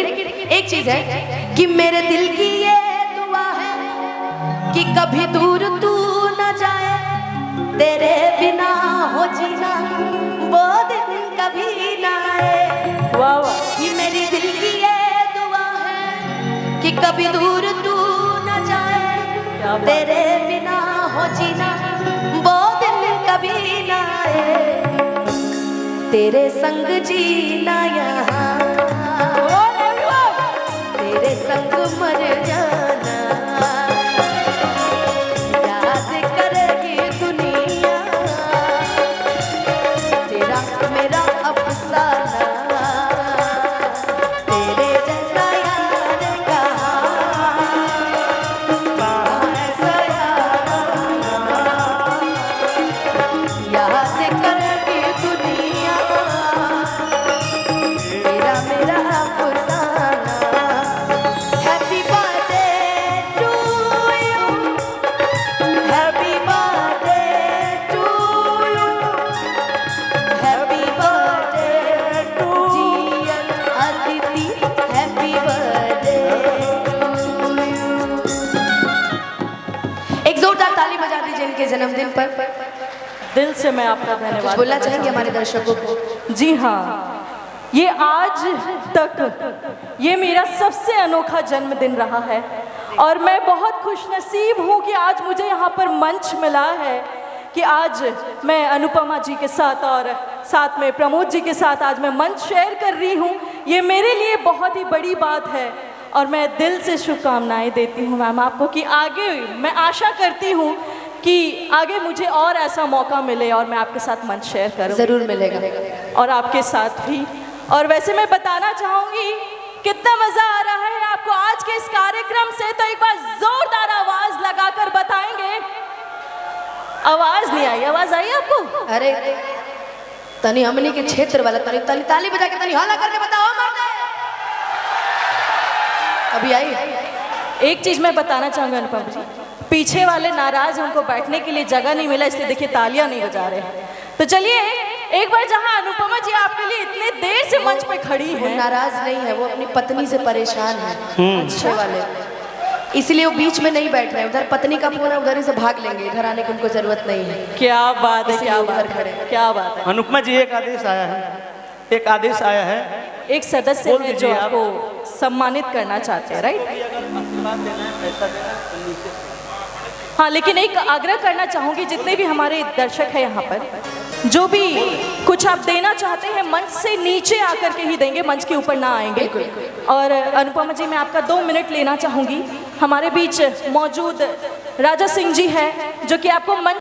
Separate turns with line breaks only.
लेकिन एक चीज है कि मेरे दिल की ये दुआ है कि कभी दूर तू न जाए, तेरे बिना हो जीना वो दिन कभी ना आए।
वाह वाह,
कि मेरी दिल की ये दुआ है कि कभी दूर तू न जाए, तेरे बिना हो जीना वो दिन कभी ना आए। तेरे संग जीना यहाँ, तेरे संग मर जाना, याद करेगी दुनिया तेरा मेरा अफसाना। तेरे जैसा यार कहाँ ऐसा याद करेगी दुनिया तेरा मेरा अफसाना। Happy birthday to you, happy birthday to you, happy birthday to dear Aditi, happy birthday to you. एक जोरदार ताली बजा दीजिए इनके जन्मदिन पर।
दिल से मैं आपका धन्यवाद
बोलना
करना
चाहेंगे हमारे
चाहूंगी।
दर्शकों को?
जी हाँ, ये आज तक ये मेरा सबसे अनोखा जन्मदिन रहा है और मैं बहुत खुशनसीब हूँ कि आज मुझे यहाँ पर मंच मिला है कि आज मैं अनुपमा जी के साथ और साथ में प्रमोद जी के साथ आज मैं मंच शेयर कर रही हूँ। ये मेरे लिए बहुत ही बड़ी बात है और मैं दिल से शुभकामनाएं देती हूँ मैम आपको कि आगे मैं आशा करती हूँ कि आगे मुझे और ऐसा मौका मिले और मैं आपके साथ मंच शेयर करूँ।
जरूर मिलेगा
और आपके साथ भी। और वैसे मैं बताना चाहूँगी कितना मज़ा आ रहा है आपको आज के इस कार्यक्रम से, तो एक बार जोरदार आवाज़ लगाकर बताएंगे। आवाज़ नहीं आई? आवाज़ आई आपको?
अरे तनी हमनी के क्षेत्र वाला तनी तनी ताली बजा के तनी हाला करके बताओ मर्दे। अभी आई?
एक चीज़ मैं बताना चाहूँगा अनुपम जी, पीछे वाले नाराज, हमको बैठने के लिए जगह नहीं मिला इसलिए देखिए तालियां नहीं बजा रहे हैं। तो चलिए एक बार जहां अनुपमा जी आपके लिए इतने देर से मंच पे खड़ी
वो
हैं,
नाराज नहीं है, वो अपनी पत्नी से परेशान है अच्छे वाले, इसलिए वो बीच में नहीं बैठ रहे। उधर पत्नी का फोन है, उधर ही से भाग लेंगे, इधर आने की उनको जरूरत नहीं है।
क्या बात है,
इसलिए
क्या
उधर
बात
खड़े
है, क्या बात है।
अनुपमा जी एक आदेश आया है, एक आदेश आया है।
एक सदस्य
बोल
है जो
दीजिए आप।
आपको सम्मानित करना चाहते हैं, राइट? हाँ, लेकिन एक आग्रह करना चाहूँगी, जितने भी हमारे दर्शक हैं यहाँ पर, जो भी कुछ आप देना चाहते हैं मंच से नीचे आकर के ही देंगे, मंच के ऊपर ना आएंगे। और अनुपमा जी मैं आपका 2 मिनट लेना चाहूँगी। हमारे बीच मौजूद राजा सिंह जी हैं जो कि आपको मंच